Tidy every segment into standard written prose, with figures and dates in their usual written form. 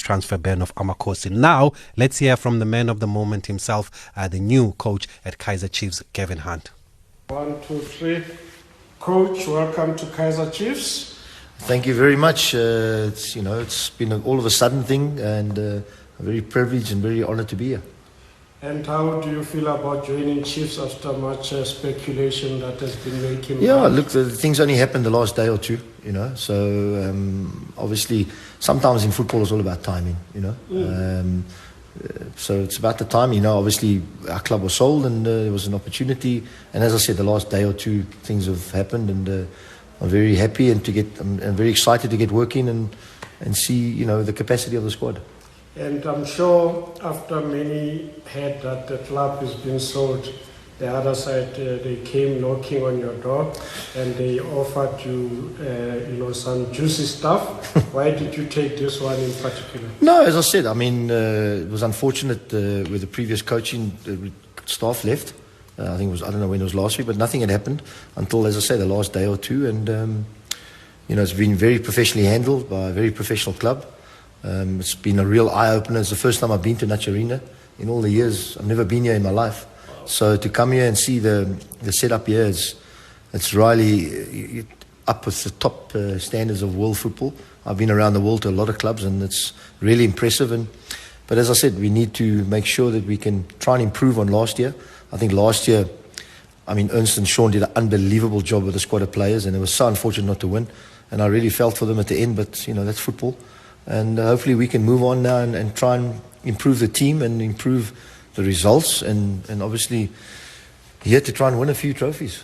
transfer ban of Amakosi. Now, let's hear from the man of the moment himself, the new coach at Kaizer Chiefs, Gavin Hunt. 1, 2, 3. Coach, welcome to Kaizer Chiefs. Thank you very much. It's been all of a sudden thing, and I'm very privileged and very honoured to be here. And how do you feel about joining Chiefs after much speculation that has been making? Yeah, look, the things only happened the last day or two, So obviously, sometimes in football it's all about timing, So it's about the time, Obviously, our club was sold, and there was an opportunity. And as I said, the last day or two, things have happened, and I'm very happy and I'm very excited to get working and see, the capacity of the squad. And I'm sure after many heard that the club has been sold, the other side, they came knocking on your door and they offered you, some juicy stuff. Why did you take this one in particular? No, as I said, it was unfortunate with the previous coaching staff left. I think I don't know when it was last week, but nothing had happened until, as I said, the last day or two. And, it's been very professionally handled by a very professional club. It's been a real eye-opener. It's the first time I've been to Natch Arena in all the years. I've never been here in my life. So to come here and see the setup here, it's really up with the top standards of world football. I've been around the world to a lot of clubs, and it's really impressive. But as I said, we need to make sure that we can try and improve on last year. I think last year, Ernst and Sean did an unbelievable job with the squad of players, and it was so unfortunate not to win. And I really felt for them at the end, but, that's football. And hopefully we can move on now and try and improve the team and improve the results and obviously here to try and win a few trophies.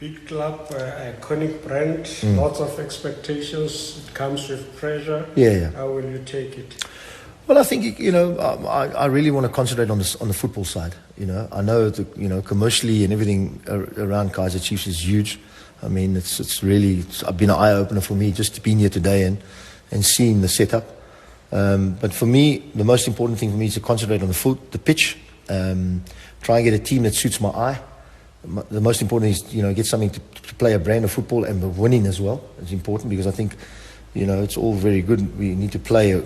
Big club, iconic brand, lots of expectations. It comes with pressure. Yeah. How will you take it? Well, I think, I really want to concentrate on the football side. I know that, commercially and everything around Kaizer Chiefs is huge. It's been an eye-opener for me just being here today and seeing the setup. But for me, the most important thing for me is to concentrate on the pitch, try and get a team that suits my eye. The most important is, get something to play a brand of football and winning as well. It's important because I think, it's all very good. We need to play a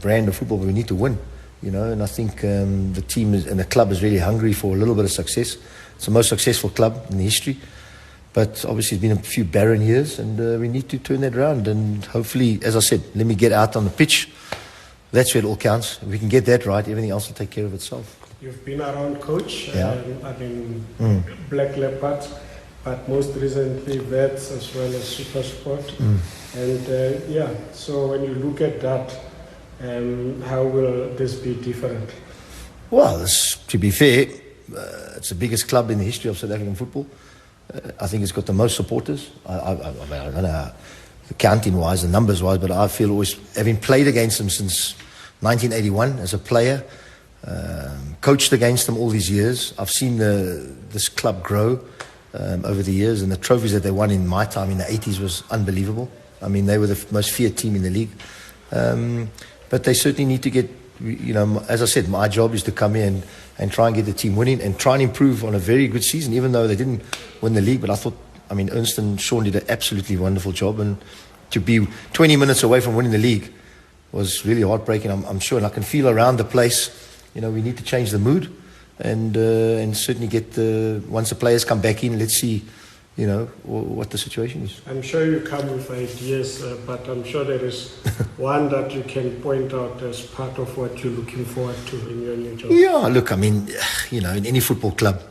brand of football, but we need to win, and I think the team and the club is really hungry for a little bit of success. It's the most successful club in the history. But obviously it's been a few barren years, and we need to turn that around. And hopefully, as I said, let me get out on the pitch. That's where it all counts. If we can get that right, everything else will take care of itself. You've been around, Coach. Yeah. Black Leopards, but most recently Vets as well as Super Sport. And so when you look at that, how will this be different? Well, to be fair, it's the biggest club in the history of South African football. I think it's got the most supporters. I don't know counting-wise and numbers-wise, but I feel always, having played against them since 1981 as a player, coached against them all these years, I've seen this club grow over the years, and the trophies that they won in my time in the 80s was unbelievable. They were the most feared team in the league. But they certainly need to get, as I said, my job is to come in and try and get the team winning and try and improve on a very good season, even though they didn't win the league. But I thought, Ernst and Sean did an absolutely wonderful job. And to be 20 minutes away from winning the league was really heartbreaking, I'm sure. And I can feel around the place, we need to change the mood and certainly get once the players come back in, let's see, what the situation is. I'm sure you come with ideas, but I'm sure there is one that you can point out as part of what you're looking forward to in your new job. Yeah, look, in any football club,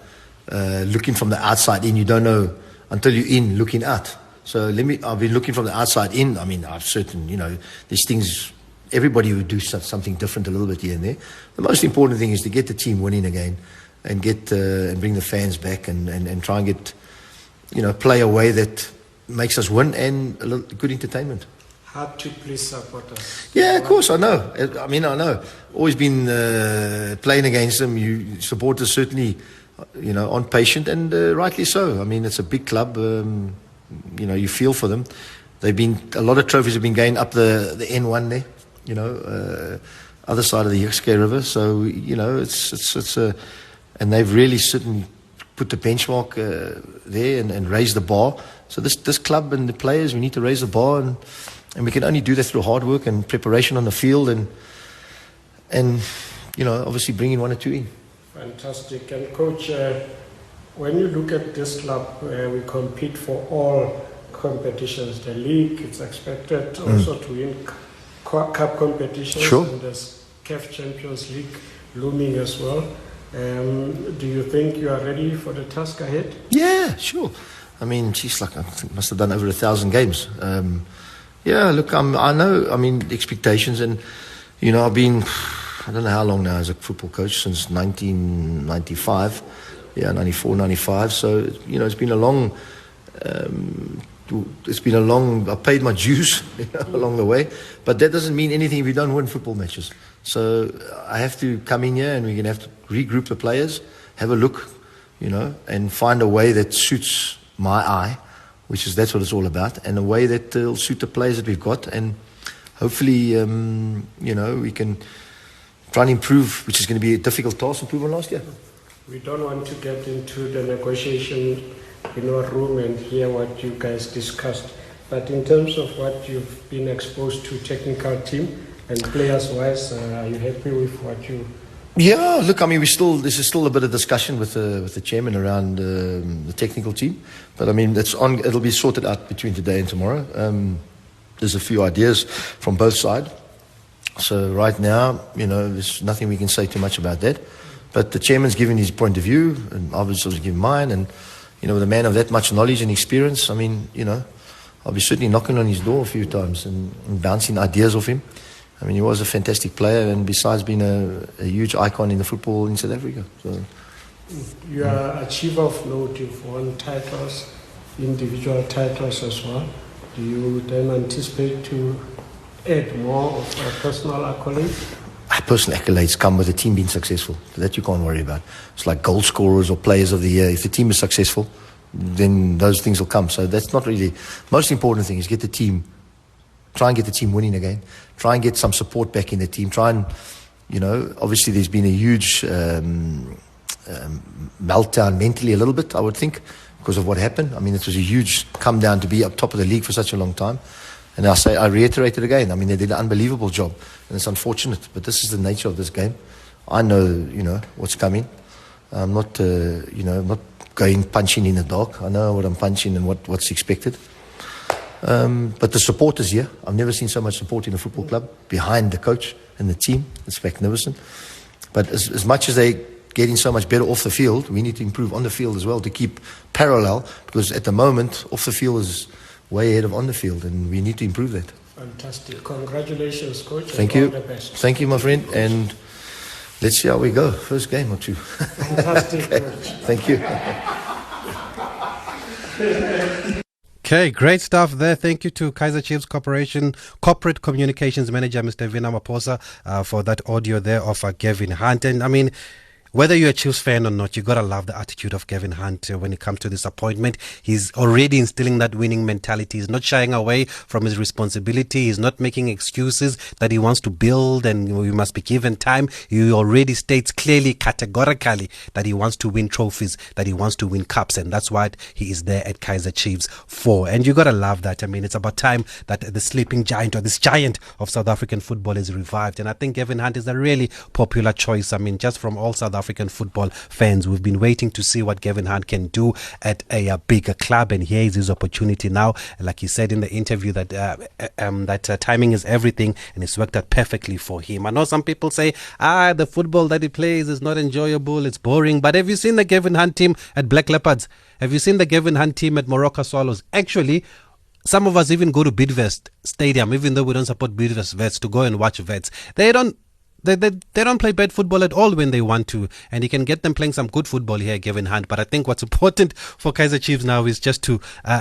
looking from the outside in, you don't know until you're in looking out. So I've been looking from the outside in. I've certain, there's things, everybody would do something different a little bit here and there. The most important thing is to get the team winning again and and bring the fans back and try and get, play a way that makes us win and a little good entertainment. Hard to please supporters. Yeah, of course, I know. I know. Always been playing against them. Supporters certainly, aren't patient, and rightly so. It's a big club. You feel for them. A lot of trophies have been gained up the N1 there, other side of the Yixke River. So, it's and they've really certainly put the benchmark there and raised the bar. So this club and the players, we need to raise the bar And we can only do that through hard work and preparation on the field and obviously bringing 1 or 2 in. Fantastic. And Coach, when you look at this club, we compete for all competitions. The league, it's expected also to win cup competitions. Sure. And there's CAF Champions League looming as well. Do you think you are ready for the task ahead? Yeah, sure. I mean, geez, I think must have done over 1,000 games. Look, I know, the expectations, and, I've been, I don't know how long now as a football coach, since 1995, 94, 95. So, it's been a long, I've paid my dues along the way, but that doesn't mean anything if you don't win football matches. So I have to come in here and we're going to have to regroup the players, have a look, and find a way that suits my eye, that's what it's all about, and a way that will suit the players that we've got, and hopefully, we can try and improve, which is going to be a difficult task, improve on last year. We don't want to get into the negotiation in our room and hear what you guys discussed, but in terms of what you've been exposed to, technical team and players-wise, are you happy with what you? Yeah, look, this is still a bit of discussion with the chairman around the technical team, but it'll be sorted out between today and tomorrow. There's a few ideas from both sides, so right now, there's nothing we can say too much about that. But the chairman's given his point of view, and I've also given mine, and with a man of that much knowledge and experience, I'll be certainly knocking on his door a few times and bouncing ideas off him. He was a fantastic player, and besides being a huge icon in the football in South Africa. So, you are a achiever of note. You've won titles, individual titles as well. Do you then anticipate to add more of personal accolades? Personal accolades come with the team being successful. That you can't worry about. It's like goal scorers or players of the year. If the team is successful, then those things will come. So that's not really most important thing. Is get the team. Try and get the team winning again. Try and get some support back in the team. Try and, obviously there's been a huge meltdown mentally a little bit, I would think, because of what happened. It was a huge come down to be up top of the league for such a long time. And I reiterate it again. They did an unbelievable job, and it's unfortunate, but this is the nature of this game. I know, what's coming. I'm not, not going punching in the dark. I know what I'm punching and what's expected. But the support is here. I've never seen so much support in a football club behind the coach and the team. It's magnificent. But as much as they're getting so much better off the field, we need to improve on the field as well to keep parallel, because at the moment, off the field is way ahead of on the field, and we need to improve that. Fantastic. Congratulations, Coach. Thank you. All the best. Thank you, my friend. And let's see how we go. First game or two. Fantastic, Okay. Coach. Thank you. Okay, great stuff there. Thank you to Kaizer Chiefs Corporation Corporate Communications Manager, Mr. Vina Maposa, for that audio there of Gavin Hunt. And whether you're a Chiefs fan or not, you got to love the attitude of Gavin Hunt when it comes to this appointment. He's already instilling that winning mentality. He's not shying away from his responsibility. He's not making excuses that he wants to build and we must be given time. He already states clearly, categorically, that he wants to win trophies, that he wants to win cups, and that's what he is there at Kaizer Chiefs for. And you got to love that. It's about time that the sleeping giant, or this giant of South African football, is revived. And I think Gavin Hunt is a really popular choice. Just from all South African football fans, we've been waiting to see what Gavin Hunt can do at a bigger club, and here is his opportunity now. Like he said in the interview that timing is everything, and it's worked out perfectly for him. I know some people say the football that he plays is not enjoyable, it's boring, but have you seen the Gavin Hunt team at Black Leopards? Have you seen the Gavin Hunt team at Morocco Swallows? Actually, some of us even go to Bidvest Stadium, even though we don't support Bidvest Vets, to go and watch Vets. They don't play bad football at all when they want to, and you can get them playing some good football here, Gavin Hunt. But I think what's important for Kaizer Chiefs now is just to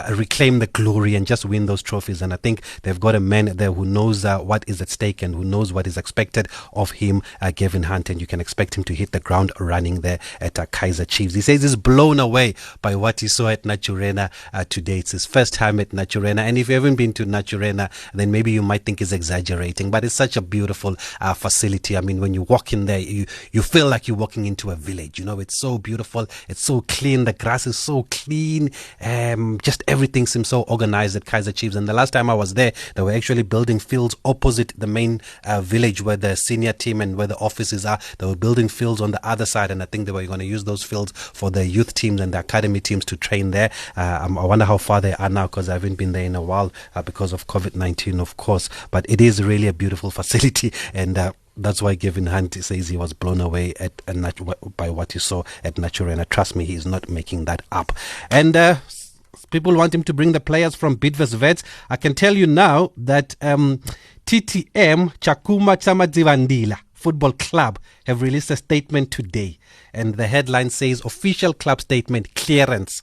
reclaim the glory and just win those trophies. And I think they've got a man there who knows what is at stake and who knows what is expected of him, Gavin Hunt, and you can expect him to hit the ground running there at Kaizer Chiefs. He says he's blown away by what he saw at Naturena today. It's his first time at Naturena, and if you haven't been to Naturena, then maybe you might think he's exaggerating, but it's such a beautiful facility. facility. I mean, when you walk in there, you feel like you're walking into a village. You know, it's so beautiful. It's so clean. The grass is so clean. Just everything seems so organized at Kaizer Chiefs. And the last time I was there, they were actually building fields opposite the main village where the senior team and where the offices are. They were building fields on the other side, and I think they were going to use those fields for the youth teams and the academy teams to train there. I wonder how far they are now, because I haven't been there in a while because of COVID-19, of course. But it is really a beautiful facility, and that's why Gavin Hunt says he was blown away by what he saw at Naturena. Trust me, he's not making that up. And people want him to bring the players from Bidvest Vets. I can tell you now that TTM Chakuma Chamadzivandila Football Club have released a statement today, and the headline says official club statement clearance.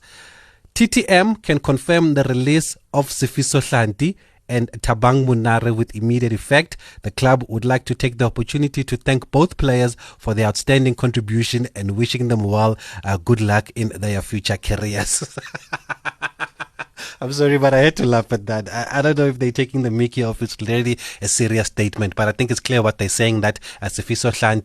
TTM can confirm the release of Sifiso Hlanti and Tabang Munare with immediate effect. The club would like to take the opportunity to thank both players for their outstanding contribution and wishing them well, good luck in their future careers. I'm sorry, but I had to laugh at that. I don't know if they're taking the mickey off. It's clearly a serious statement, but I think it's clear what they're saying, that Sifiso Hlanti